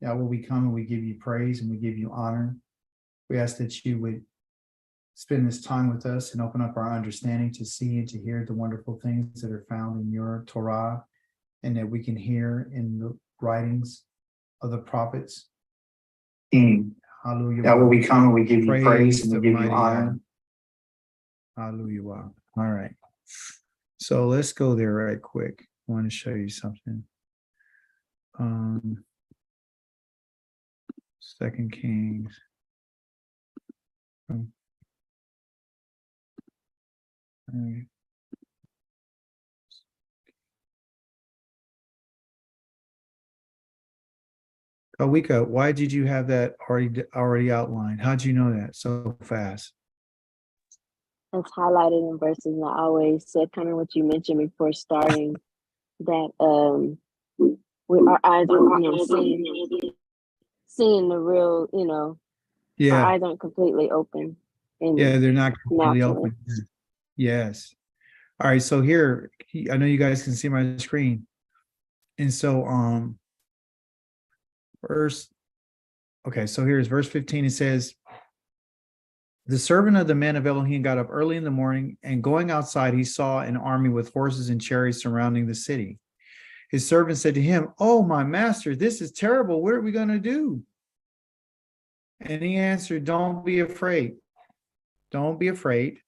Yahweh, we come and we give you praise and we give you honor. We ask that you would spend this time with us and open up our understanding to see and to hear the wonderful things that are found in your Torah, and that we can hear in the writings of the prophets. Hallelujah. Yahweh, we come and we give you praise and we give you honor. Hallelujah. All right. So let's go there right quick. I want to show you something. 2 Kings. All right. Kawika, why did you have that already outlined? How'd you know that so fast? It's highlighted in verses, and I always said kind of what you mentioned before starting, that our eyes are seeing the real, our eyes aren't completely open. Yeah, they're not completely open. Yes. All right, so here, I know you guys can see my screen. And so so here's verse 15. It says, the servant of the men of Elohim got up early in the morning, and going outside, he saw an army with horses and chariots surrounding the city. His servant said to him, "Oh, my master, this is terrible. What are we going to do?" And he answered, "Don't be afraid. Don't be afraid.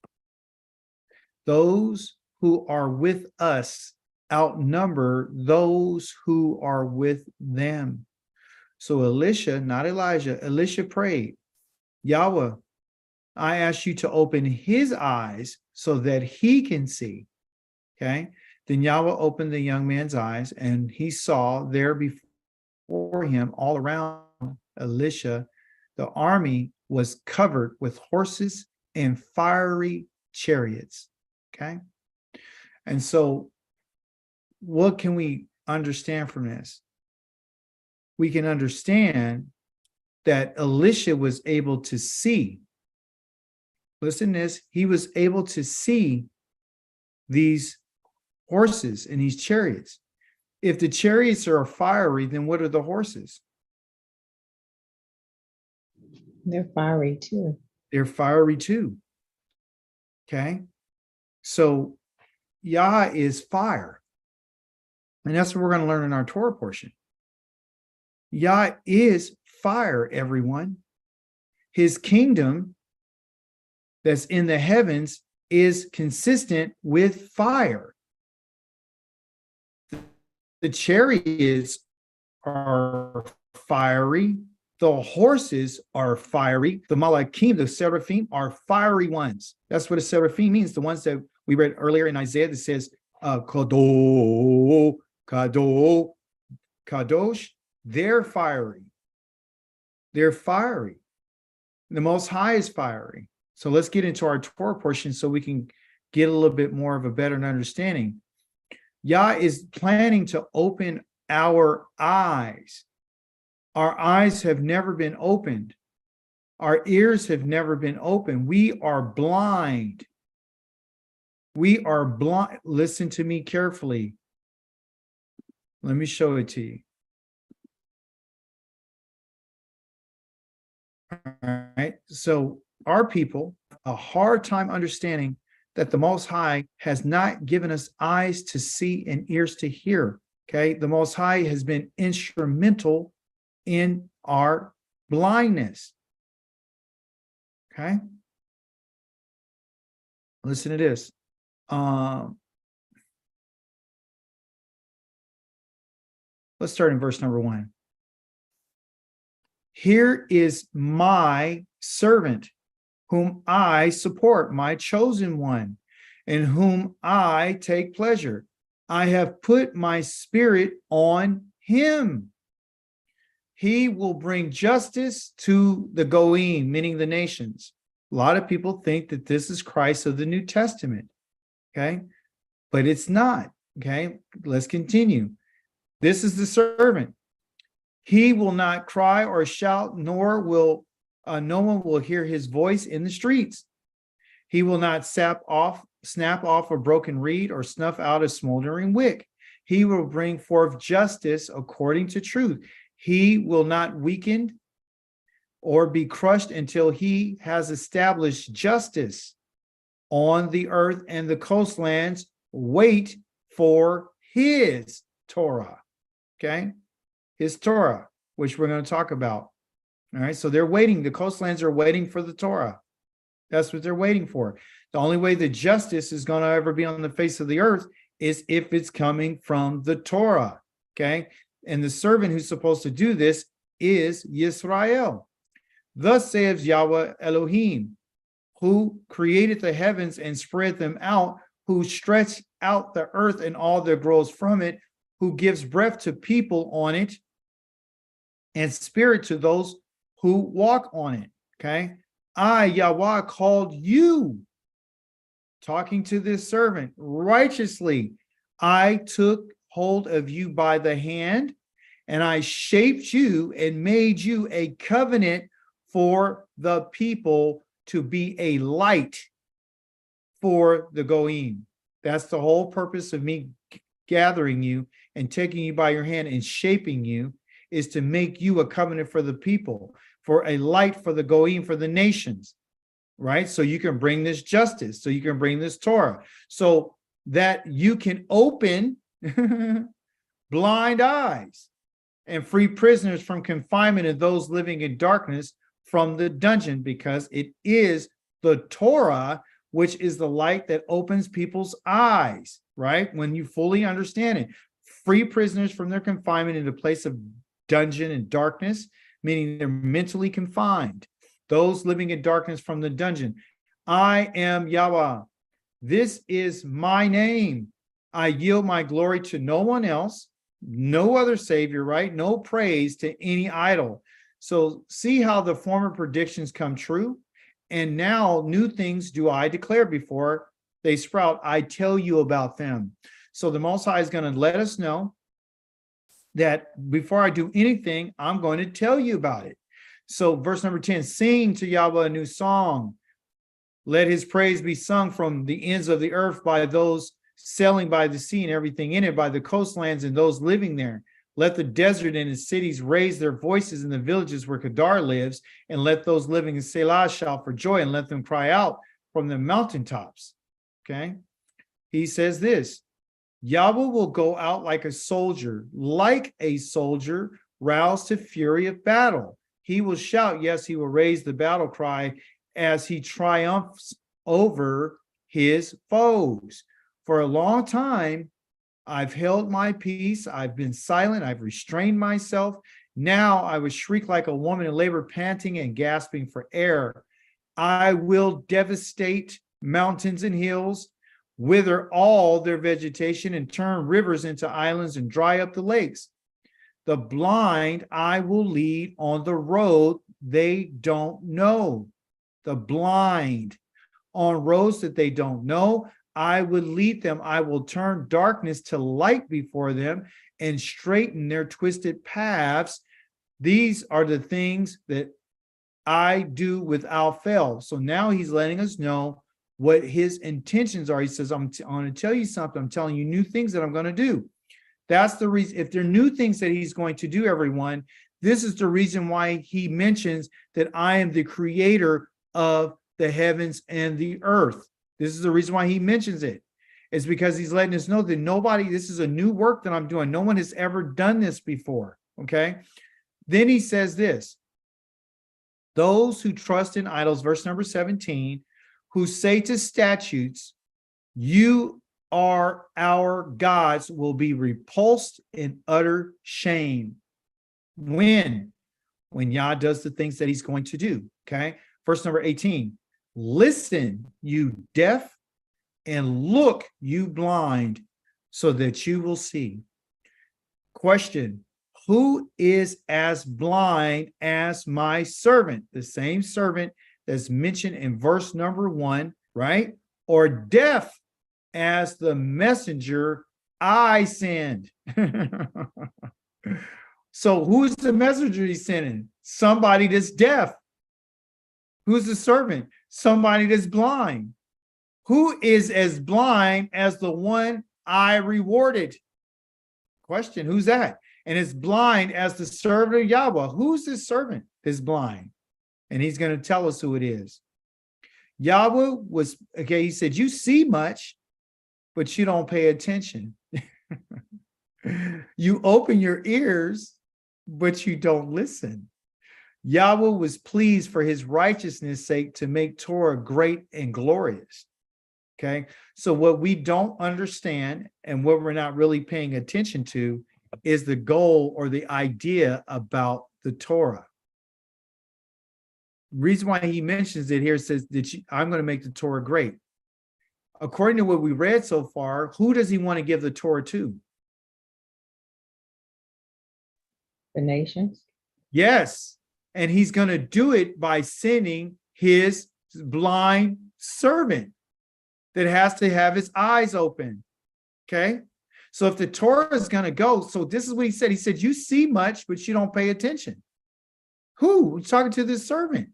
Those who are with us outnumber those who are with them." So Elisha, not Elijah, Elisha prayed, "Yahweh, I ask you to open his eyes so that he can see." Okay. Then Yahweh opened the young man's eyes, and he saw there before him, all around Elisha, the army was covered with horses and fiery chariots. Okay. And so what can we understand from this? We can understand that Elisha was able to see. Listen to this. He was able to see these horses and these chariots. If the chariots are fiery, then what are the horses? They're fiery too. They're fiery too. Okay. So Yah is fire. And that's what we're going to learn in our Torah portion. Yah is fire, everyone. His kingdom that's in the heavens is consistent with fire. The chariots are fiery. The horses are fiery. The malakim, the seraphim, are fiery ones. That's what a seraphim means. The ones that we read earlier in Isaiah that says, Kadosh, Kadosh, Kadosh. They're fiery. They're fiery. The Most High is fiery. So let's get into our Torah portion so we can get a little bit more of a better understanding. Yah is planning to open our eyes. Our eyes have never been opened. Our ears have never been opened. We are blind. We are blind. Listen to me carefully. Let me show it to you. All right. So our people, a hard time understanding that the Most High has not given us eyes to see and ears to hear. Okay. The Most High has been instrumental in our blindness. Okay. Listen to this. Let's start in verse number 1. Here is my servant, whom I support, my chosen one, in whom I take pleasure. I have put my spirit on him. He will bring justice to the Goyim, meaning the nations. A lot of people think that this is Christ of the New Testament, okay? But it's not, okay? Let's continue. This is the servant. He will not cry or shout, nor will no one will hear his voice in the streets. He will not snap off a broken reed or snuff out a smoldering wick. He will bring forth justice according to truth. He will not weaken or be crushed until he has established justice on the earth and the coastlands. Wait for his Torah. Okay. His Torah, which we're going to talk about. All right. So they're waiting. The coastlands are waiting for the Torah. That's what they're waiting for. The only way that justice is going to ever be on the face of the earth is if it's coming from the Torah. Okay. And the servant who's supposed to do this is Yisrael. Thus says Yahweh Elohim, who created the heavens and spread them out, who stretched out the earth and all that grows from it, who gives breath to people on it and spirit to those who walk on it. Okay. I, Yahweh, called you, talking to this servant, righteously. I took hold of you by the hand, and I shaped you and made you a covenant for the people to be a light for the Goyim. That's the whole purpose of me gathering you and taking you by your hand and shaping you, is to make you a covenant for the people, for a light for the Goyim, for the nations, right? So you can bring this justice, so you can bring this Torah, so that you can open blind eyes and free prisoners from confinement and those living in darkness from the dungeon, because it is the Torah, which is the light that opens people's eyes, right? When you fully understand it, free prisoners from their confinement in a place of dungeon and darkness, meaning they're mentally confined, those living in darkness from the dungeon. I am Yahweh. This is my name. I yield my glory to no one else, no other savior, right? No praise to any idol. So see how the former predictions come true. And now new things do I declare before they sprout. I tell you about them. So the Most High is going to let us know that before I do anything, I'm going to tell you about it. So verse number 10, sing to Yahweh a new song. Let his praise be sung from the ends of the earth by those sailing by the sea and everything in it, by the coastlands and those living there. Let the desert and its cities raise their voices in the villages where Kedar lives, and let those living in Selah shout for joy, and let them cry out from the mountaintops. Okay. He says this, Yahweh will go out like a soldier roused to fury of battle. He will shout, yes, he will raise the battle cry as he triumphs over his foes. For a long time, I've held my peace. I've been silent. I've restrained myself. Now I would shriek like a woman in labor, panting and gasping for air. I will devastate mountains and hills, wither all their vegetation, and turn rivers into islands and dry up the lakes. The blind I will lead on the road they don't know. The blind on roads that they don't know, I would lead them. I will turn darkness to light before them and straighten their twisted paths. These are the things that I do without fail. So now he's letting us know what his intentions are. He says, I'm going to tell you something. I'm telling you new things that I'm going to do. That's the reason. If there are new things that he's going to do, everyone, this is the reason why he mentions that I am the creator of the heavens and the earth. This is the reason why he mentions it. It's because he's letting us know that nobody, this is a new work that I'm doing. No one has ever done this before. Okay. Then he says this, those who trust in idols, verse number 17, who say to statues, you are our gods, will be repulsed in utter shame. When Yah does the things that he's going to do. Okay. Verse number 18, listen, you deaf, and look, you blind, so that you will see. Question, who is as blind as my servant? The same servant that's mentioned in verse number 1, right? Or deaf as the messenger I send. So who's the messenger he's sending? Somebody that's deaf. Who's the servant? Somebody that's blind. Who is as blind as the one I rewarded? Question, who's that? and is blind as the servant of Yahweh. Who's this servant that's blind? And he's going to tell us who it is. Yahweh was, okay, he said, you see much, but you don't pay attention. You open your ears, but you don't listen. Yahweh was pleased for his righteousness' sake to make Torah great and glorious. Okay, so what we don't understand and what we're not really paying attention to is the goal or the idea about the Torah. Reason why he mentions it here says that I'm going to make the Torah great. According to what we read so far, who does he want to give the Torah to? The nations. Yes. And he's going to do it by sending his blind servant that has to have his eyes open. Okay. So if the Torah is going to go, so this is what he said. He said, you see much, but you don't pay attention. Who? He's talking to this servant.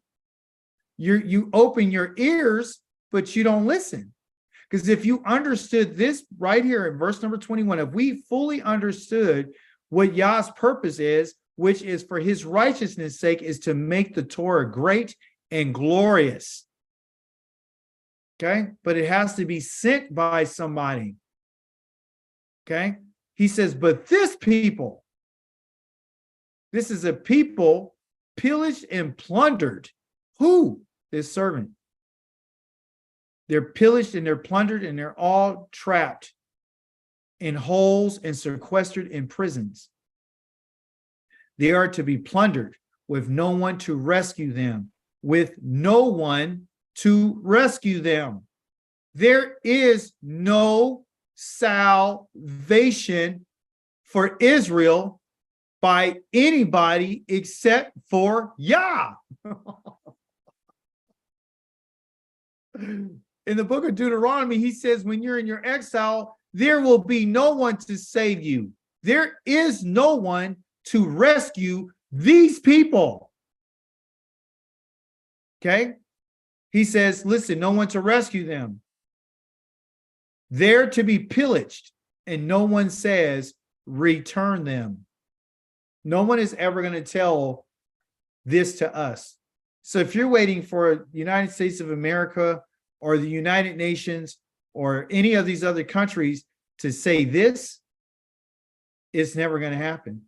You open your ears, but you don't listen. Because if you understood this right here in verse number 21, if we fully understood what Yah's purpose is, which is for his righteousness' sake, is to make the Torah great and glorious. Okay, but it has to be sent by somebody. Okay, he says, but this people, this is a people pillaged and plundered. Who? This servant. They're pillaged and they're plundered and they're all trapped in holes and sequestered in prisons. They are to be plundered with no one to rescue them, with no one to rescue them. There is no salvation for Israel by anybody except for Yah. In the book of Deuteronomy, he says, when you're in your exile, there will be no one to save you. There is no one to rescue these people. Okay? He says, listen, no one to rescue them. They're to be pillaged, and no one says, return them. No one is ever going to tell this to us. So if you're waiting for the United States of America or the United Nations or any of these other countries to say this, it's never going to happen.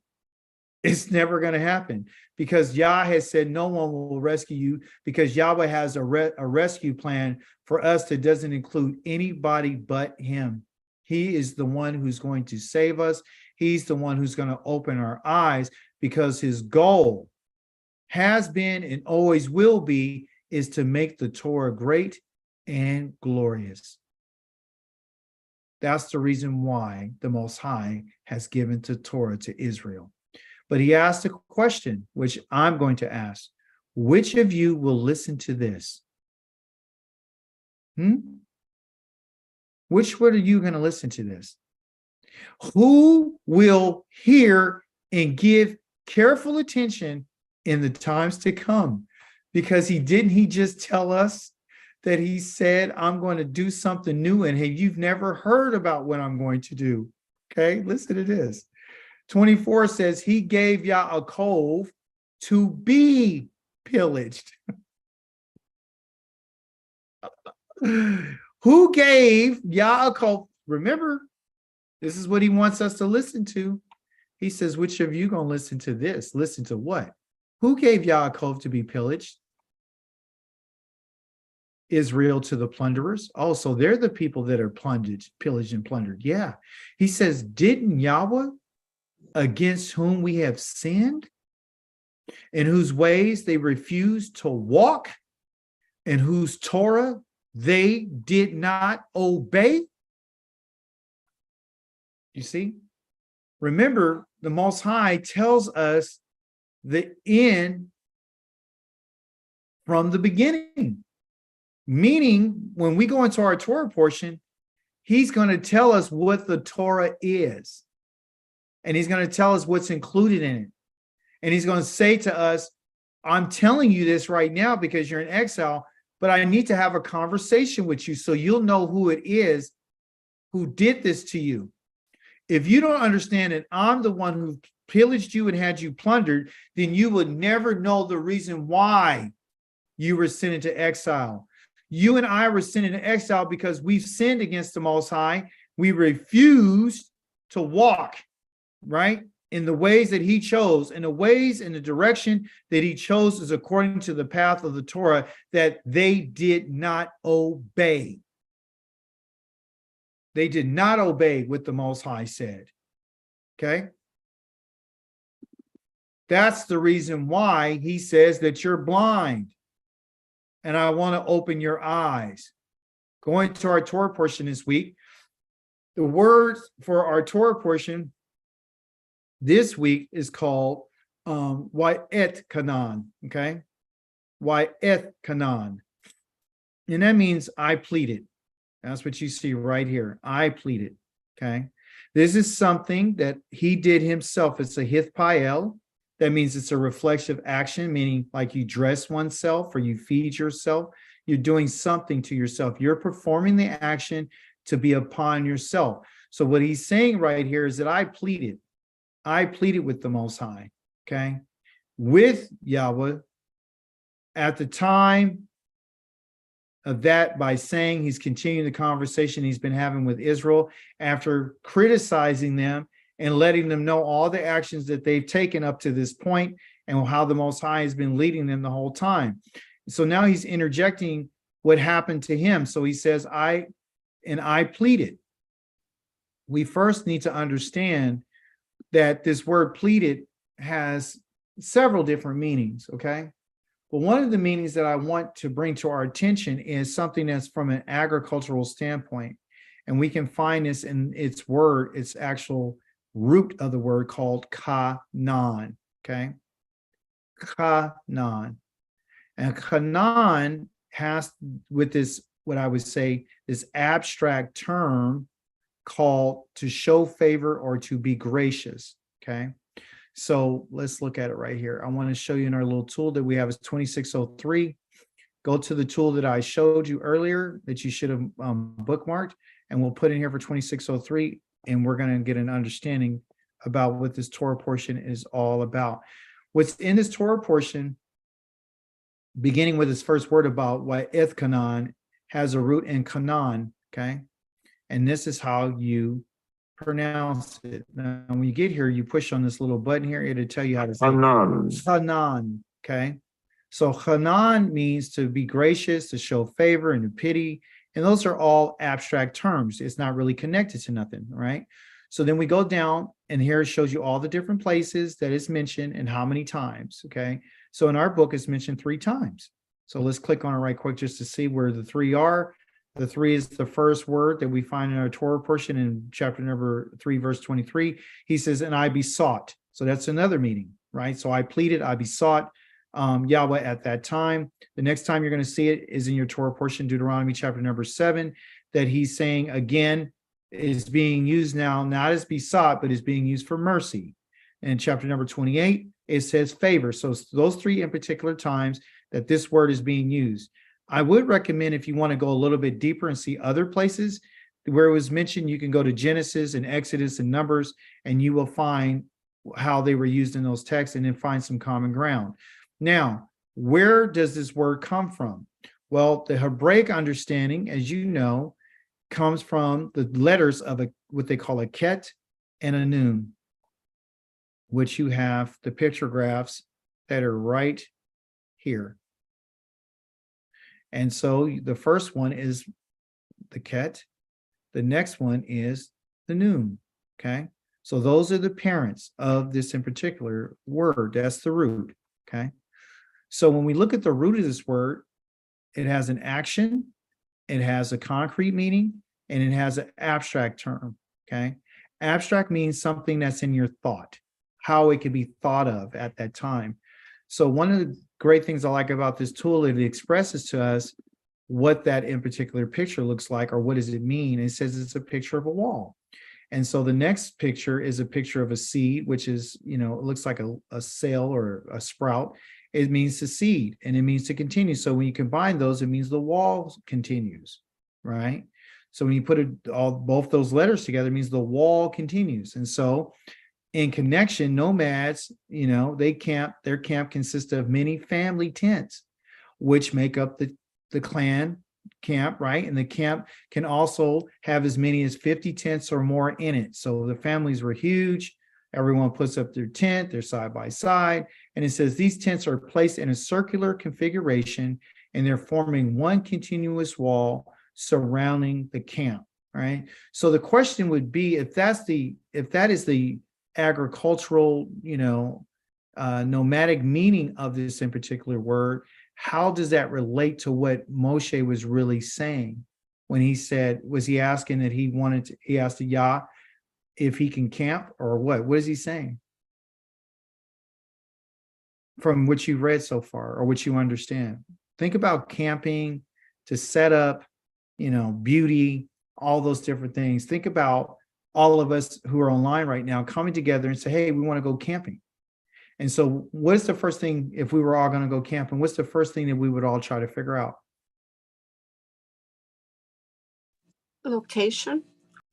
It's never going to happen because Yah has said no one will rescue you, because Yahweh has a rescue plan for us that doesn't include anybody but him. He is the one who's going to save us. He's the one who's going to open our eyes, because his goal has been and always will be is to make the Torah great and glorious. That's the reason why the Most High has given the Torah to Israel. But he asked a question, which I'm going to ask. Which of you will listen to this? Which one are you going to listen to this? Who will hear and give careful attention in the times to come? Because he just tell us that he said, I'm going to do something new, and hey, you've never heard about what I'm going to do. Okay, listen to this. 24 says he gave Yaakov to be pillaged. Who gave Yaakov? Remember, this is what he wants us to listen to. He says, which of you going to listen to this? Listen to what? Who gave Yaakov to be pillaged? Israel to the plunderers. Oh, so they're the people that are pillaged and plundered. Yeah. He says, didn't Yahweh, against whom we have sinned, in whose ways they refused to walk, and whose Torah they did not obey? You see? Remember, the Most High tells us the end from the beginning. Meaning, when we go into our Torah portion, he's going to tell us what the Torah is. And he's going to tell us what's included in it. And he's going to say to us, I'm telling you this right now because you're in exile, but I need to have a conversation with you so you'll know who it is who did this to you. If you don't understand that I'm the one who pillaged you and had you plundered, then you would never know the reason why you were sent into exile. You and I were sent into exile because we've sinned against the Most High. We refused to walk, right, in the ways that he chose, in the ways, in the direction that he chose is according to the path of the Torah that they did not obey. They did not obey what the Most High said. Okay? That's the reason why he says that you're blind. And I want to open your eyes. Going to our Torah portion this week, the word for our Torah portion this week is called Wa'et Kanan, okay? Wa'et Kanan. And that means I pleaded. That's what you see right here. I pleaded, okay? This is something that he did himself. It's a hithpael. That means it's a reflexive action, meaning like you dress oneself or you feed yourself. You're doing something to yourself. You're performing the action to be upon yourself. So what he's saying right here is that I pleaded with the Most High, okay, with Yahweh at the time of that by saying he's continuing the conversation he's been having with Israel after criticizing them and letting them know all the actions that they've taken up to this point and how the Most High has been leading them the whole time. So now he's interjecting what happened to him. So he says, I pleaded. We first need to understand that this word pleaded has several different meanings, okay? But one of the meanings that I want to bring to our attention is something that's from an agricultural standpoint. And we can find this in its word, its actual root of the word called kanan, okay? Kanan. And kanan has with this, what I would say, this abstract term called to show favor or to be gracious, okay? So let's look at it right here. I want to show you in our little tool that we have is 2603. Go to the tool that I showed you earlier that you should have bookmarked, and we'll put in here for 2603, and we're going to get an understanding about what this Torah portion is all about. What's in this Torah portion, beginning with this first word about Wa'et Kanan, has a root in Kanan, okay? And this is how you pronounce it. Now, when you get here, you push on this little button here, it'll tell you how to say Hanan, okay? So Hanan means to be gracious, to show favor and to pity. And those are all abstract terms. It's not really connected to nothing, right? So then we go down, and here it shows you all the different places that it's mentioned and how many times, okay? So in our book, it's mentioned 3 times. So let's click on it right quick just to see where the 3 are. The 3 is the first word that we find in our Torah portion in chapter number 3, verse 23. He says, and I besought. So that's another meaning, right? So I pleaded, I besought Yahweh at that time. The next time you're going to see it is in your Torah portion, Deuteronomy chapter number 7, that he's saying again is being used now, not as besought, but is being used for mercy. And in chapter number 28, it says favor. So those 3 in particular times that this word is being used. I would recommend, if you want to go a little bit deeper and see other places where it was mentioned, you can go to Genesis and Exodus and Numbers, and you will find how they were used in those texts and then find some common ground. Now, where does this word come from? Well, the Hebraic understanding, as you know, comes from the letters of what they call a ket and a nun, which you have the pictographs that are right here. And so the first one is the ket. The next one is the nun, okay? So those are the parents of this in particular word. That's the root, okay? So when we look at the root of this word, it has an action, it has a concrete meaning, and it has an abstract term, okay? Abstract means something that's in your thought, how it can be thought of at that time. So one of the great things I like about this tool is it expresses to us what that in particular picture looks like, or what does it mean. It says it's a picture of a wall. And so the next picture is a picture of a seed, which is, you know, it looks like a sail or a sprout. It means to seed, and it means to continue. So when you combine those, it means the wall continues, right? So when you put both those letters together, it means the wall continues. And so In connection, nomads, their camp consists of many family tents, which make up the clan camp, right? And the camp can also have as many as 50 tents or more in it. So the families were huge. Everyone puts up their tent, they're side by side. And it says these tents are placed in a circular configuration and they're forming one continuous wall surrounding the camp, right? So the question would be, if that is the agricultural, nomadic meaning of this in particular word, how does that relate to what Moshe was really saying when he said, was he asking that he asked Yah if he can camp or what? What is he saying? From what you've read so far or what you understand. Think about camping to set up, beauty, all those different things. Think about all of us who are online right now coming together and say, hey, we want to go camping. And so what's the first thing, if we were all going to go camping, what's the first thing that we would all try to figure out? Location.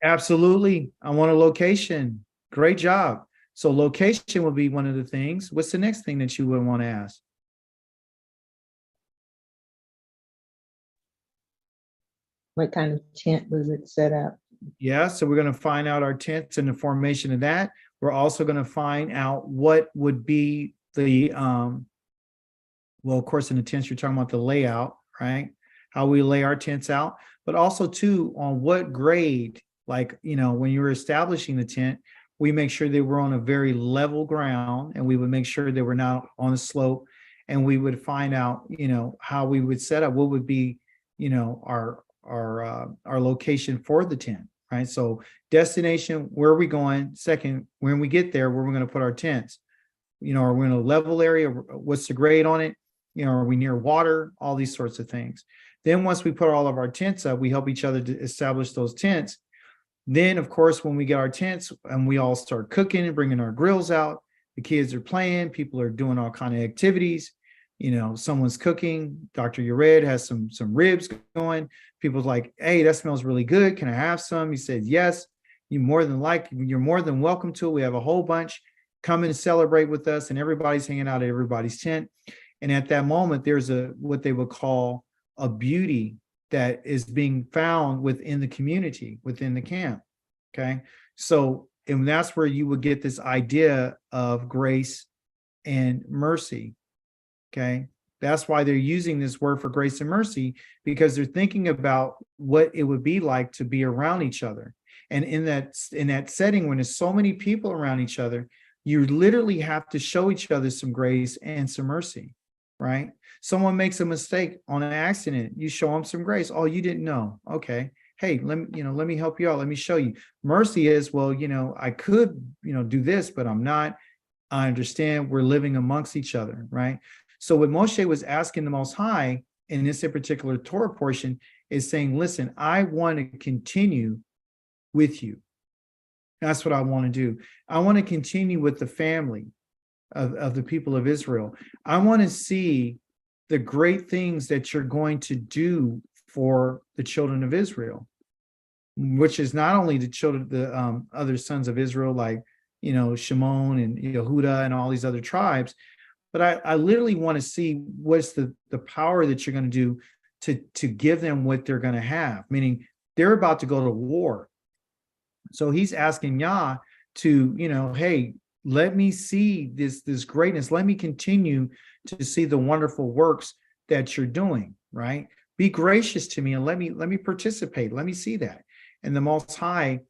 Absolutely. I want a location. Great job. So location will be one of the things. What's the next thing that you would want to ask? What kind of tent was it set up? Yeah, so we're going to find out our tents and the formation of that. We're also going to find out what would be the, well, of course, in the tents, you're talking about the layout, right? How we lay our tents out, but also too, on what grade, like, when you were establishing the tent, we make sure they were on a very level ground and we would make sure they were not on a slope, and we would find out, how we would set up, what would be, our location for the tent, right? So destination, where are we going? Second, when we get there, where we're going to put our tents, are we in a level area? What's the grade on it? Are we near water? All these sorts of things. Then once we put all of our tents up, we help each other to establish those tents. Then, of course, when we get our tents and we all start cooking and bringing our grills out, the kids are playing, people are doing all kind of activities. Someone's cooking. Dr. Yared has some ribs going. People's like, hey, that smells really good. Can I have some? He said, yes. You're more than welcome to. We have a whole bunch. Come and celebrate with us. And everybody's hanging out at everybody's tent. And at that moment, there's what they would call a beauty that is being found within the community, within the camp. Okay. So, and that's where you would get this idea of grace and mercy. Okay. That's why they're using this word for grace and mercy, because they're thinking about what it would be like to be around each other. And in that setting, when there's so many people around each other, you literally have to show each other some grace and some mercy, right? Someone makes a mistake on an accident, you show them some grace. Oh, you didn't know. Okay. Hey, let me help you out. Let me show you. Mercy is, well, I could, do this, but I'm not. I understand we're living amongst each other, right? So what Moshe was asking the Most High in this particular Torah portion is saying, listen, I want to continue with you. That's what I want to do. I want to continue with the family of the people of Israel. I want to see the great things that you're going to do for the children of Israel, which is not only the children, the other sons of Israel, like, Shimon and Yehuda and all these other tribes, but I literally want to see what's the power that you're going to do to give them what they're going to have, meaning they're about to go to war. So he's asking Yah to, hey, let me see this greatness. Let me continue to see the wonderful works that you're doing, right? Be gracious to me and let me participate. Let me see that. And the Most High,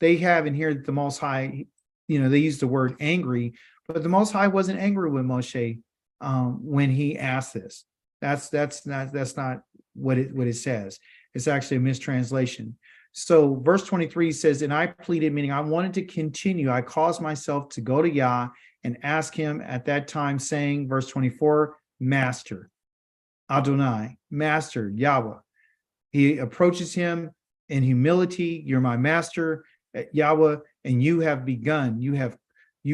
they have in here the Most High, they use the word angry, but the Most High wasn't angry with Moshe when he asked this. That's not what it says. It's actually a mistranslation. So verse 23 says, and I pleaded, meaning I wanted to continue. I caused myself to go to Yah and ask him at that time, saying, verse 24, Master, Adonai, Master, Yahweh. He approaches him in humility. You're my master, Yahweh, and you have begun. You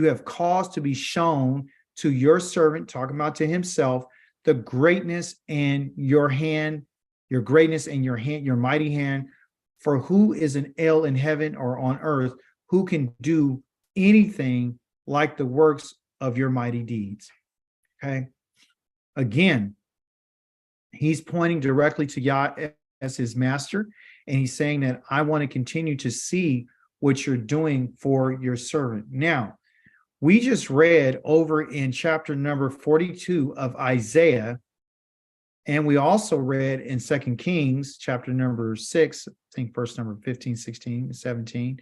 have caused to be shown to your servant, talking about to himself, the greatness and your hand, your greatness and your hand, your mighty hand. For who is an El in heaven or on earth who can do anything like the works of your mighty deeds. Okay. Again, he's pointing directly to Yah as his master, and he's saying that I want to continue to see what you're doing for your servant. Now, we just read over in chapter number 42 of Isaiah, and we also read in 2 Kings, chapter number 6, I think verse number 15, 16, 17,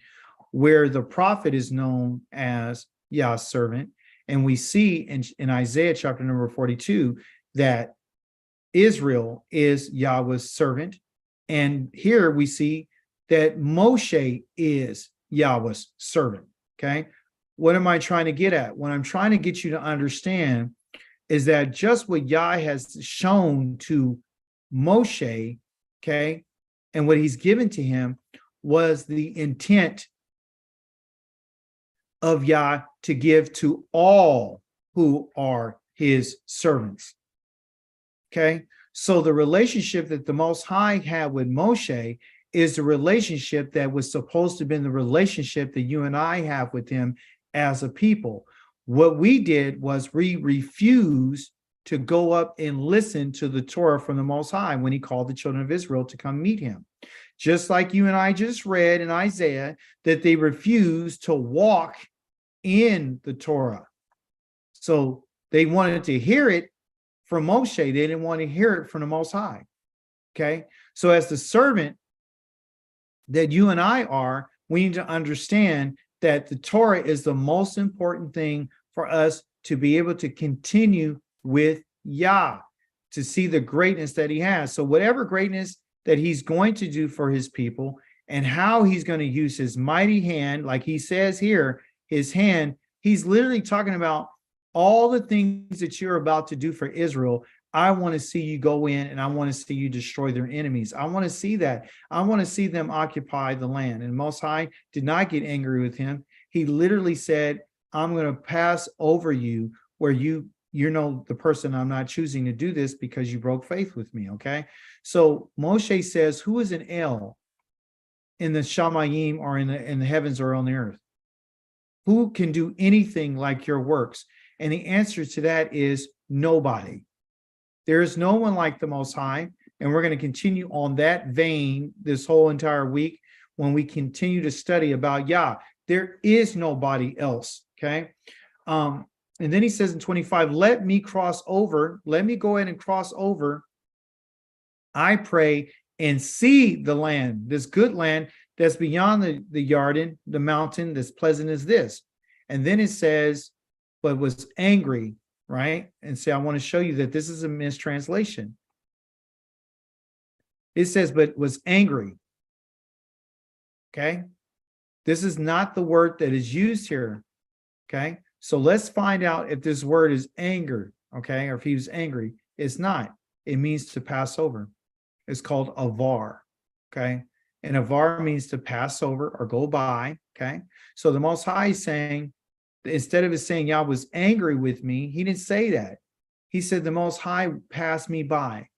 where the prophet is known as Yah's servant. And we see in Isaiah chapter number 42 that Israel is Yahweh's servant. And here we see that Moshe is Yahweh's servant. Okay. What am I trying to get at? What I'm trying to get you to understand is that just what Yah has shown to Moshe, okay, and what he's given to him was the intent of Yah to give to all who are his servants. Okay, so the relationship that the Most High had with Moshe is the relationship that was supposed to have been the relationship that you and I have with him as a people. What we did was we refused to go up and listen to the Torah from the Most High when he called the children of Israel to come meet him. Just like you and I just read in Isaiah that they refused to walk in the Torah. So they wanted to hear it from Moshe. They didn't want to hear it from the Most High. Okay. So as the servant that you and I are, we need to understand that the Torah is the most important thing for us to be able to continue with Yah, to see the greatness that he has. So whatever greatness that he's going to do for his people and how he's going to use his mighty hand, like he says here, his hand, he's literally talking about all the things that you're about to do for Israel. I want to see you go in and I want to see you destroy their enemies. I want to see that. I want to see them occupy the land. And Most High did not get angry with him. He literally said, I'm going to pass over you where you know the person I'm not choosing to do this because you broke faith with me. Okay. So Moshe says, who is an El in the Shamayim or in the heavens or on the earth? Who can do anything like your works? And the answer to that is nobody. There is no one like the Most High. And we're going to continue on that vein this whole entire week when we continue to study about Yah. There is nobody else. Okay. And then he says in 25, let me cross over. Let me go ahead and cross over. I pray and see the land, this good land that's beyond the Yarden, the mountain, that's pleasant as this. And then it says, but was angry, right? And say, I want to show you that this is a mistranslation. It says, but was angry. Okay. This is not the word that is used here. Okay. So let's find out if this word is anger. Okay. Or if he was angry. It's not. It means to pass over. It's called avar. Okay. And avar means to pass over or go by. Okay. So the Most High is saying, instead of it saying Yah was angry with me, he didn't say that. He said the Most High passed me by.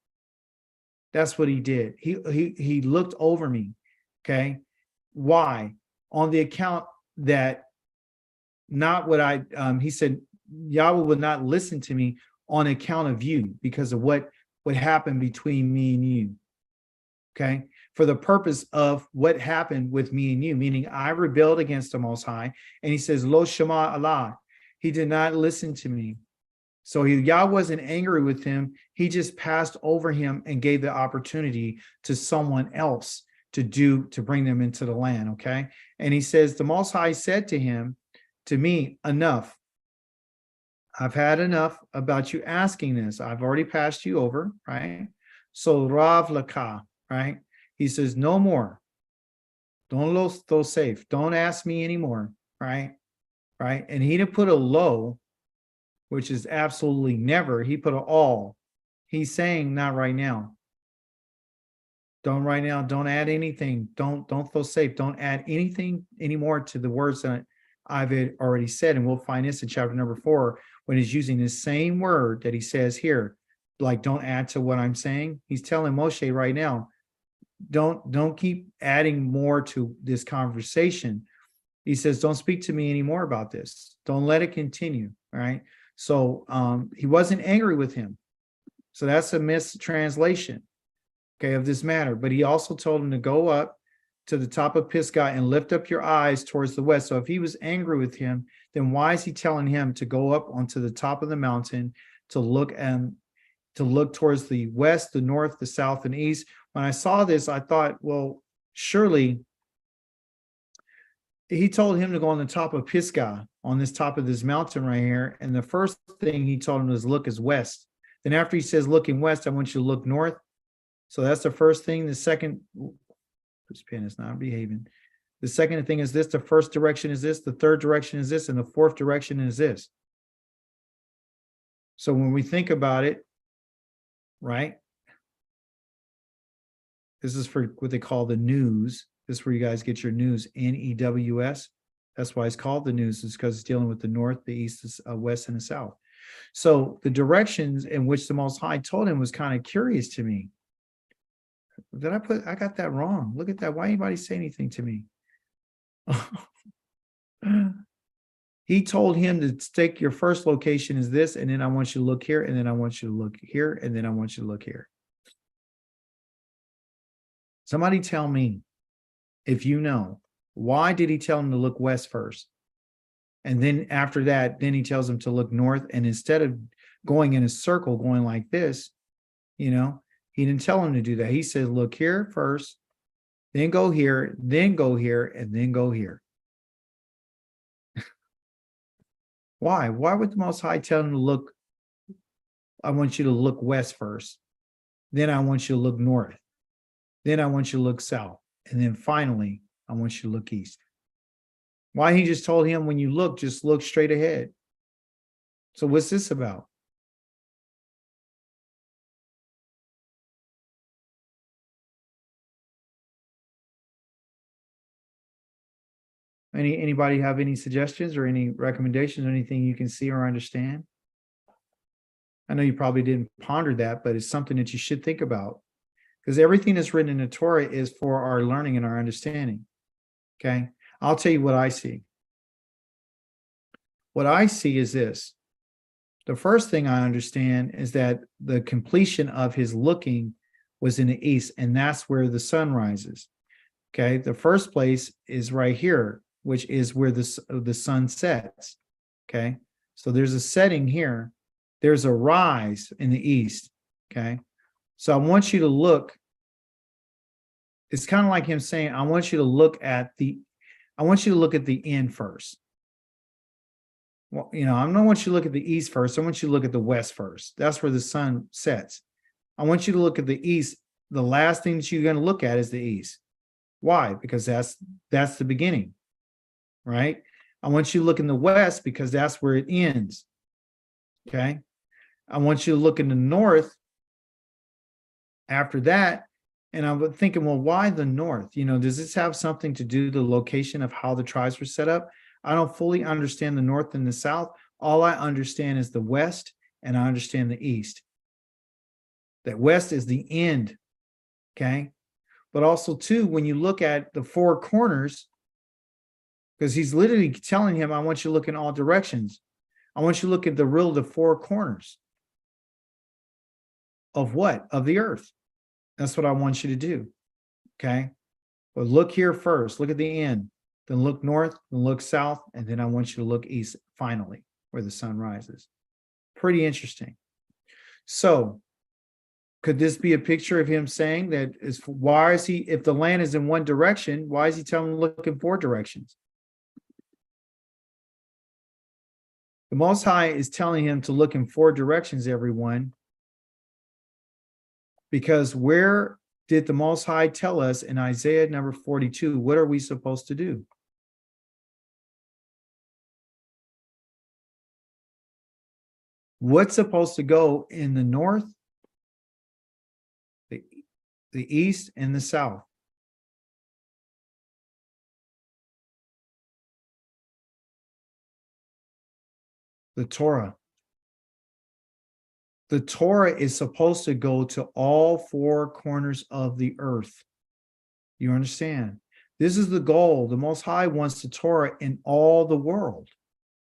That's what he did. He looked over me. Okay. Why? On the account that not what he said, Yahweh would not listen to me on account of you because of what happened between me and you. Okay. For the purpose of what happened with me and you, meaning I rebelled against the Most High. And he says, Lo Shema Allah. He did not listen to me. So Yah wasn't angry with him. He just passed over him and gave the opportunity to someone else to bring them into the land. Okay. And he says, the Most High said to me, enough. I've had enough about you asking this. I've already passed you over, right? So Rav Laka, right? He says, no more. Don't go safe. Don't ask me anymore, right? Right. And he didn't put a low, which is absolutely never. He put an all. He's saying not right now. Don't right now. Don't add anything. Don't feel safe. Don't add anything anymore to the words that I've already said. And we'll find this in chapter number 4 when he's using the same word that he says here. Like, don't add to what I'm saying. He's telling Moshe right now, don't keep adding more to this conversation. He says, don't speak to me anymore about this. Don't let it continue. All right. So he wasn't angry with him. So that's a mistranslation, okay, of this matter. But he also told him to go up to the top of Pisgah and lift up your eyes towards the west. So if he was angry with him, then why is he telling him to go up onto the top of the mountain to look towards the west, the north, the south, and east? When I saw this, I thought, well, surely he told him to go on the top of Pisgah, on this top of this mountain right here. And the first thing he told him was look is west. Then after he says looking west, I want you to look north. So that's the first thing. The second, this pen is not behaving. The second thing is this. The first direction is this. The third direction is this. And the fourth direction is this. So when we think about it, right? This is for what they call the news. This is where you guys get your news, N-E-W-S. That's why it's called the news, is because it's dealing with the north, the east, the west, and the south. So the directions in which the Most High told him was kind of curious to me. I got that wrong. Look at that. Why anybody say anything to me? He told him to take your first location is this, and then I want you to look here, and then I want you to look here, and then I want you to look here. Somebody tell me, if you know, why did he tell him to look west first? And then after that, then he tells him to look north. And instead of going in a circle, going like this, you know, he didn't tell him to do that. He said, look here first, then go here, then go here, and then go here. Why? Why would the Most High tell him to look? I want you to look west first. Then I want you to look north. Then I want you to look south. And then finally, I want you to look east. Why he just told him when you look, just look straight ahead. So what's this about? Anybody have any suggestions or any recommendations or anything you can see or understand? I know you probably didn't ponder that, but it's something that you should think about, because everything that's written in the Torah is for our learning and our understanding. Okay, I'll tell you what I see. What I see is this. The first thing I understand is that the completion of his looking was in the east, and that's where the sun rises. Okay, the first place is right here, which is where the sun sets. Okay, so there's a setting here. There's a rise in the east. Okay, so I want you to look. It's kind of like him saying, I want you to look at the end first. Well, you know, I don't want you to look at the east first. I want you to look at the west first. That's where the sun sets. I want you to look at the east. The last thing that you're going to look at is the east. Why? Because that's the beginning, right? I want you to look in the west because that's where it ends. Okay. I want you to look in the north after that. And I'm thinking, well, why the north? You know, does this have something to do with the location of how the tribes were set up? I don't fully understand the north and the south. All I understand is the west, and I understand the east. That west is the end, okay? But also, too, when you look at the four corners, because he's literally telling him, I want you to look in all directions. I want you to look at the four corners. Of what? Of the earth. That's what I want you to do, okay? But look here first. Look at the end. Then look north, then look south, and then I want you to look east, finally, where the sun rises. Pretty interesting. So, could this be a picture of him saying that why is he, if the land is in one direction, why is he telling him to look in four directions? The Most High is telling him to look in four directions, everyone, because where did the Most High tell us in Isaiah number 42, what are we supposed to do? What's supposed to go in the north, the east, and the south? The Torah. The Torah is supposed to go to all four corners of the earth. You understand? This is the goal. The Most High wants the Torah in all the world.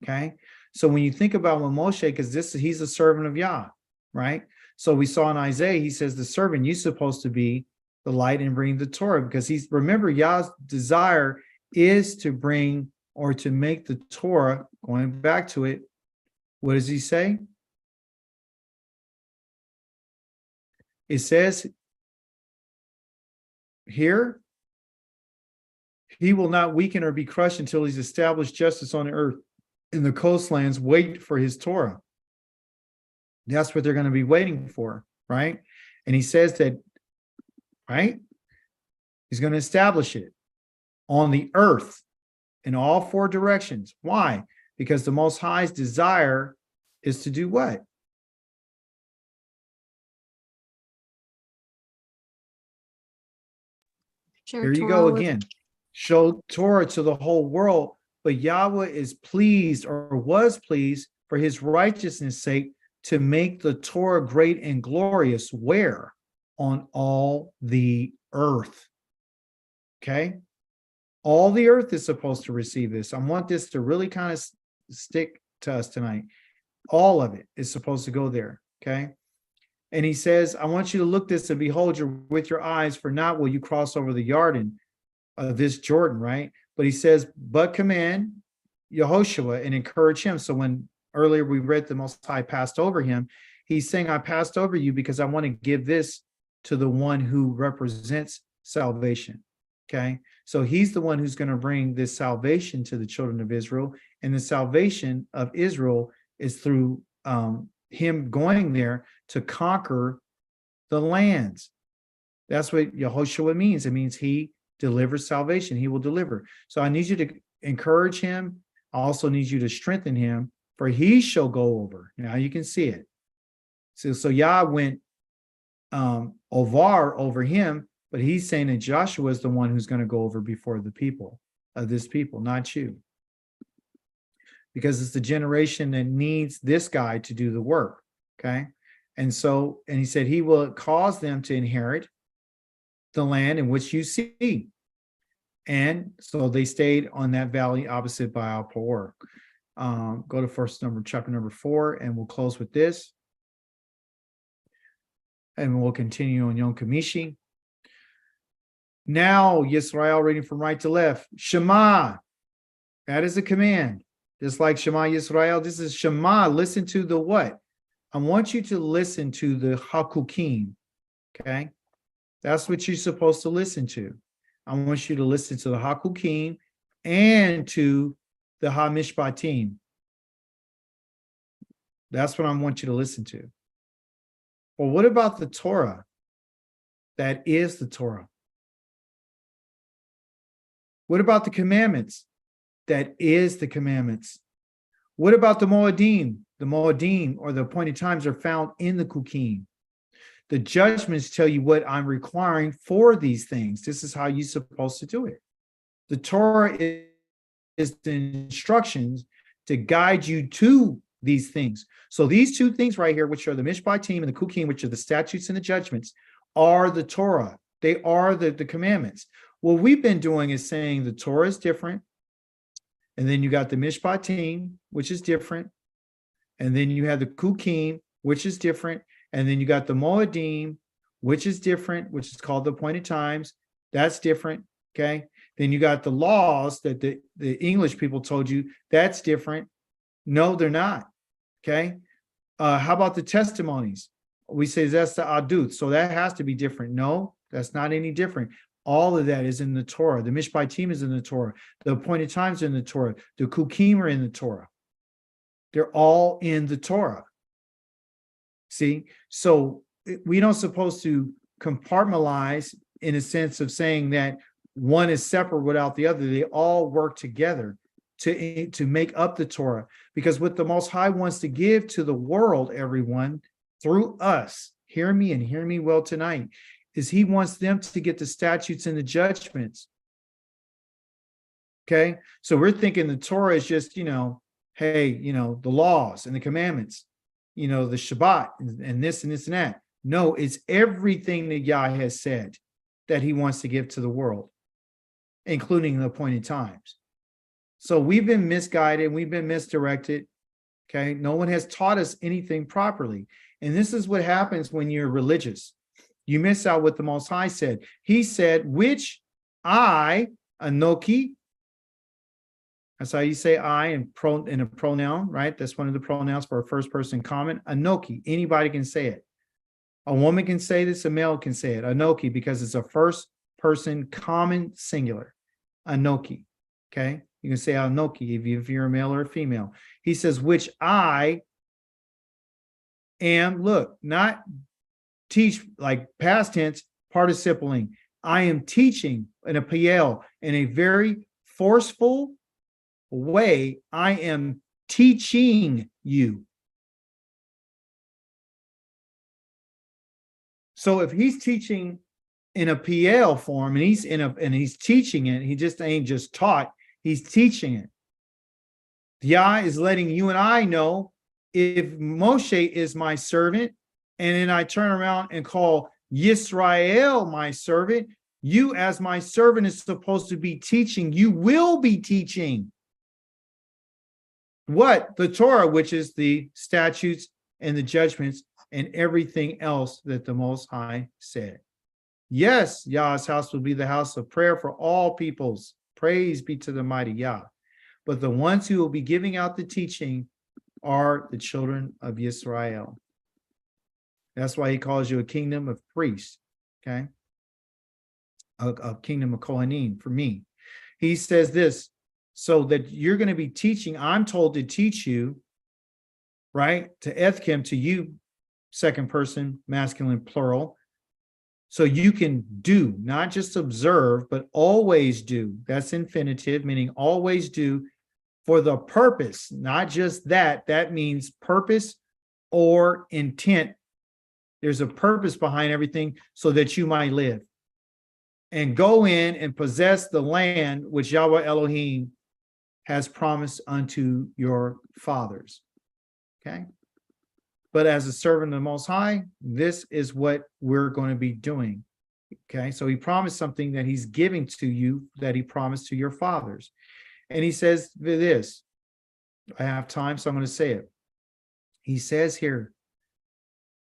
Okay. So when you think about when Moshe, because he's a servant of Yah, right? So we saw in Isaiah, he says, the servant, you're supposed to be the light and bring the Torah, because remember, Yah's desire is to bring or to make the Torah, going back to it, what does he say? It says here, he will not weaken or be crushed until he's established justice on the earth. In the coastlands, wait for his Torah. That's what they're going to be waiting for, right? And he says that, right? He's going to establish it on the earth in all four directions. Why? Because the Most High's desire is to do what? Here you go again. Show Torah to the whole world, but Yahweh is pleased or was pleased for his righteousness' sake to make the Torah great and glorious. Where? On all the earth. Okay? All the earth is supposed to receive this. I want this to really kind of stick to us tonight. All of it is supposed to go there. Okay? And he says, I want you to look this and behold with your eyes, for not will you cross over the Jordan, this Jordan, right? But he says, but command Yehoshua and encourage him. So when earlier we read the Most High passed over him, he's saying, I passed over you because I want to give this to the one who represents salvation. Okay. So he's the one who's going to bring this salvation to the children of Israel. And the salvation of Israel is through him going there to conquer the lands. That's what Yehoshua means. It means he delivers salvation. He will deliver. So I need you to encourage him. I also need you to strengthen him, for he shall go over. Now you can see it. So Yah went over him, but he's saying that Joshua is the one who's going to go over before the people of this people, not you. Because it's the generation that needs this guy to do the work. Okay. And he said he will cause them to inherit the land in which you see. And so they stayed on that valley opposite Baal Peor. Go to chapter number 4, and we'll close with this. And we'll continue on Yom Kamishi. Now, Yisrael, reading from right to left. Shema. That is a command. Just like Shema Yisrael, this is Shema. Listen to the what? I want you to listen to the Hakukim. Okay? That's what you're supposed to listen to. I want you to listen to the Hakukim and to the HaMishpatim. That's what I want you to listen to. Well, what about the Torah? That is the Torah. What about the commandments? That is the commandments. What about the Moedim? The Moedim, or the appointed times, are found in the Kukim. The judgments tell you what I'm requiring for these things. This is how you're supposed to do it. The Torah is the instructions to guide you to these things. So these two things right here, which are the Mishpatim and the Kukim, which are the statutes and the judgments, are the Torah. They are the commandments. What we've been doing is saying the Torah is different. And then you got the Mishpatim, which is different. And then you have the Kukim, which is different. And then you got the Moedim, which is different, which is called the appointed times. That's different. Okay. Then you got the laws that the English people told you that's different. No, they're not. Okay. How about the testimonies? We say that's the Aduth. So that has to be different. No, that's not any different. All of that is in the Torah. The Mishpatim is in the Torah. The appointed times are in the Torah. The Kukim are in the Torah. They're all in the Torah. See? So we don't supposed to compartmentalize in a sense of saying that one is separate without the other. They all work together to make up the Torah. Because what the Most High wants to give to the world, everyone, through us, hear me and hear me well tonight, is he wants them to get the statutes and the judgments. Okay? So we're thinking the Torah is just, hey, the laws and the commandments, the Shabbat and this and this and that. No, it's everything that Yah has said that he wants to give to the world. including the appointed times. So we've been misguided, we've been misdirected. Okay, no one has taught us anything properly. And this is what happens when you're religious. You miss out what the Most High said. He said, which I, Anoki, that's how you say I in a pronoun, right? That's one of the pronouns for a first person common. Anoki, anybody can say it. A woman can say this, a male can say it. Anoki, because it's a first person common singular. Anoki, okay? You can say Anoki if you're a male or a female. He says, which I am, look, not teach like past tense, participling. I am teaching in a PL in a very forceful way. I am teaching you. So if he's teaching in a PL form and he's teaching it, he just ain't just taught, he's teaching it. Yah is letting you and I know if Moshe is my servant, and then I turn around and call Yisrael my servant, you as my servant is supposed to be teaching. You will be teaching what? The Torah, which is the statutes and the judgments and everything else that the Most High said. Yes, Yah's house will be the house of prayer for all peoples. Praise be to the mighty Yah. But the ones who will be giving out the teaching are the children of Israel. That's why he calls you a kingdom of priests, okay? A kingdom of Kohanim for me. He says this, so that you're going to be teaching, I'm told to teach you, right? To Ethkem, to you, second person, masculine, plural. So you can do, not just observe, but always do. That's infinitive, meaning always do for the purpose, not just that. That means purpose or intent. There's a purpose behind everything so that you might live. And go in and possess the land which Yahweh Elohim has promised unto your fathers. Okay? But as a servant of the Most High, this is what we're going to be doing. Okay? So he promised something that he's giving to you that he promised to your fathers. And he says this. I have time, so I'm going to say it. He says here,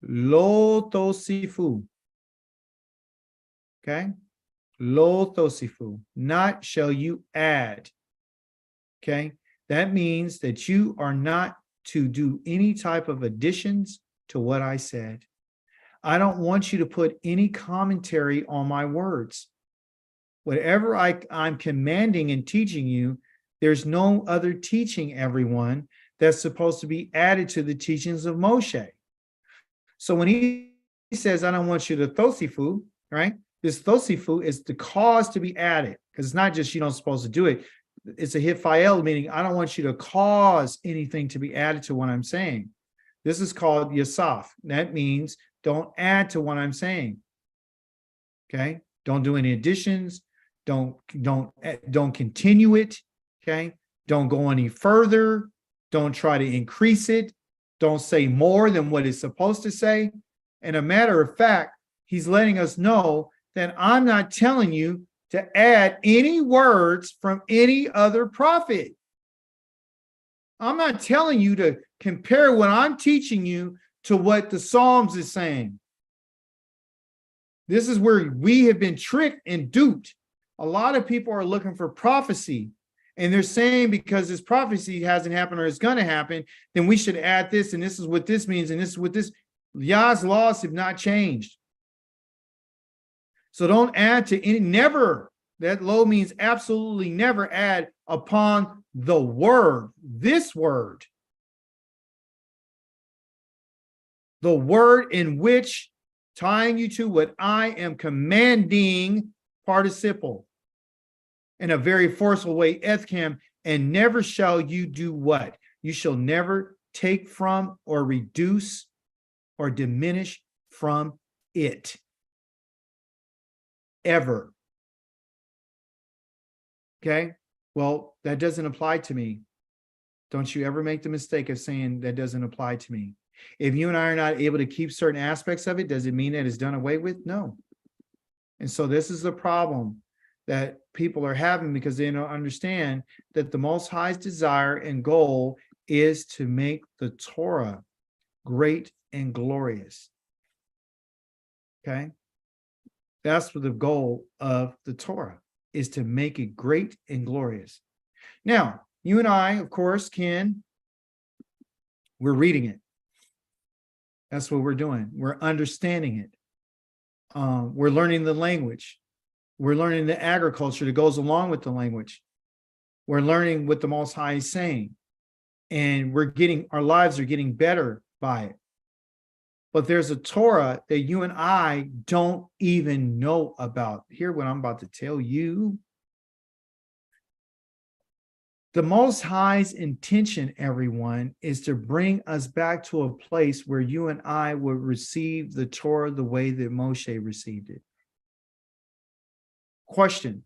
Lo tosifu. Okay? Lo tosifu. Not shall you add. Okay? That means that you are not to do any type of additions to what I said. I don't want you to put any commentary on my words. Whatever I'm commanding and teaching you, there's no other teaching, everyone, that's supposed to be added to the teachings of Moshe. So when he says, I don't want you to thosifu, right? This thosifu is the cause to be added, because it's not just you don't supposed to do it. It's a hitfael, meaning I don't want you to cause anything to be added to what I'm saying. This is called yasaf. That means don't add to what I'm saying. Okay? Don't do any additions. Don't continue it. Okay? Don't go any further. Don't try to increase it. Don't say more than what it's supposed to say. And a matter of fact, he's letting us know that I'm not telling you to add any words from any other prophet. I'm not telling you to compare what I'm teaching you to what the Psalms is saying. This is where we have been tricked and duped. A lot of people are looking for prophecy, and they're saying because this prophecy hasn't happened or it's going to happen, then we should add this, and this is what this means, and this is what this. Yah's laws have not changed. So don't add to any, never. That lo means absolutely never add upon the word, this word. The word in which, tying you to what I am commanding, participle. In a very forceful way, ethcam, and never shall you do what? You shall never take from or reduce or diminish from it. Ever. Okay? Well, that doesn't apply to me. Don't you ever make the mistake of saying that doesn't apply to me. If you and I are not able to keep certain aspects of it, does it mean that it's done away with? No. And so this is the problem. that people are having because they don't understand that the Most High's desire and goal is to make the Torah great and glorious. Okay? That's what the goal of the Torah is, to make it great and glorious. Now, you and I, of course, we're reading it. That's what we're doing. We're understanding it. We're learning the language. We're learning the agriculture that goes along with the language. We're learning what the Most High is saying. And our lives are getting better by it. But there's a Torah that you and I don't even know about. Hear what I'm about to tell you. The Most High's intention, everyone, is to bring us back to a place where you and I would receive the Torah the way that Moshe received it. Question.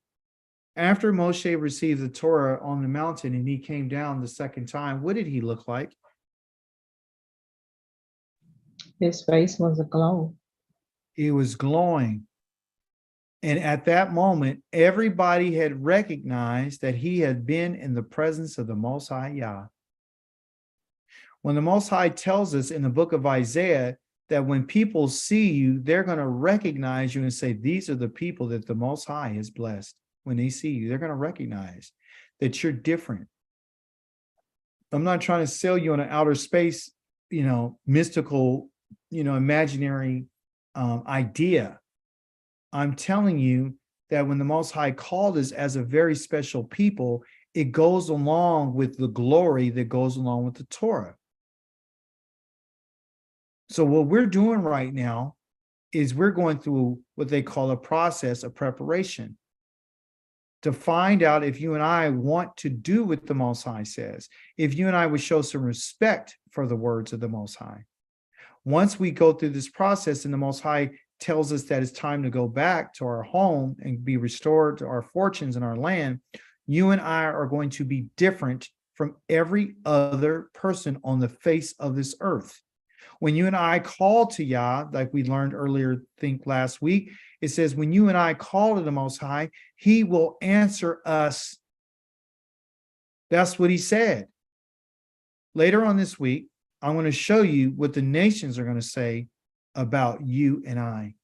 After Moshe received the Torah on the mountain and he came down the second time, what did he look like? His face was aglow. He was glowing. And at that moment, everybody had recognized that he had been in the presence of the Most High Yah. When the Most High tells us in the book of Isaiah that when people see you, they're going to recognize you and say, these are the people that the Most High has blessed. When they see you, they're going to recognize that you're different. I'm not trying to sell you on an outer space, mystical, imaginary idea. I'm telling you that when the Most High called us as a very special people, it goes along with the glory that goes along with the Torah. So what we're doing right now is we're going through what they call a process of preparation to find out if you and I want to do what the Most High says, if you and I would show some respect for the words of the Most High. Once we go through this process and the Most High tells us that it's time to go back to our home and be restored to our fortunes and our land, you and I are going to be different from every other person on the face of this earth. When you and I call to Yah, like we learned earlier, last week, it says, when you and I call to the Most High, he will answer us. That's what he said. Later on this week, I'm going to show you what the nations are going to say about you and I.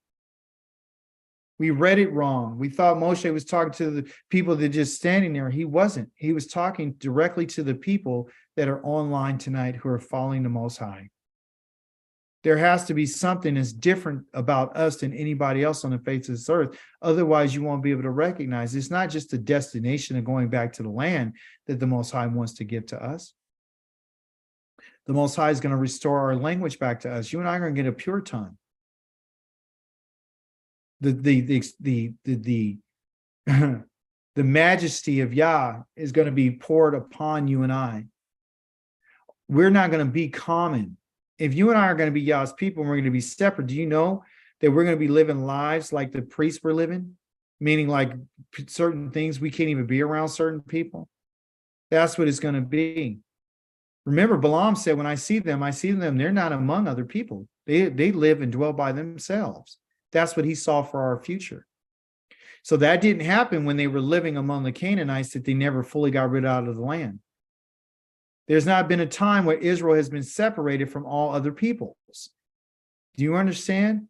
We read it wrong. We thought Moshe was talking to the people that are just standing there. He wasn't. He was talking directly to the people that are online tonight who are following the Most High. There has to be something that's different about us than anybody else on the face of this earth. Otherwise, you won't be able to recognize. It's not just the destination of going back to the land that the Most High wants to give to us. The Most High is going to restore our language back to us. You and I are going to get a pure tongue. The majesty of Yah is going to be poured upon you and I. We're not going to be common. If you and I are going to be Yah's people and we're going to be separate, do you know that we're going to be living lives like the priests were living? Meaning like certain things, we can't even be around certain people. That's what it's going to be. Remember, Balaam said, when I see them, they're not among other people. They live and dwell by themselves. That's what he saw for our future. So that didn't happen when they were living among the Canaanites, that they never fully got rid out of the land. There's not been a time where Israel has been separated from all other peoples. Do you understand?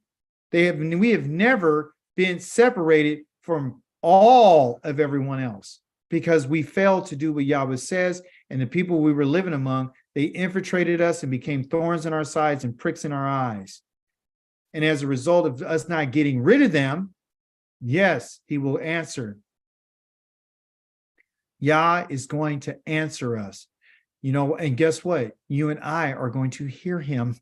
We have never been separated from all of everyone else because we failed to do what Yahweh says, and the people we were living among, they infiltrated us and became thorns in our sides and pricks in our eyes. And as a result of us not getting rid of them, yes, he will answer. Yah is going to answer us. And guess what? You and I are going to hear him.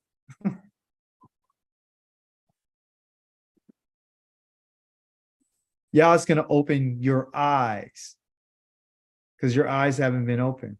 Yah is going to open your eyes because your eyes haven't been opened.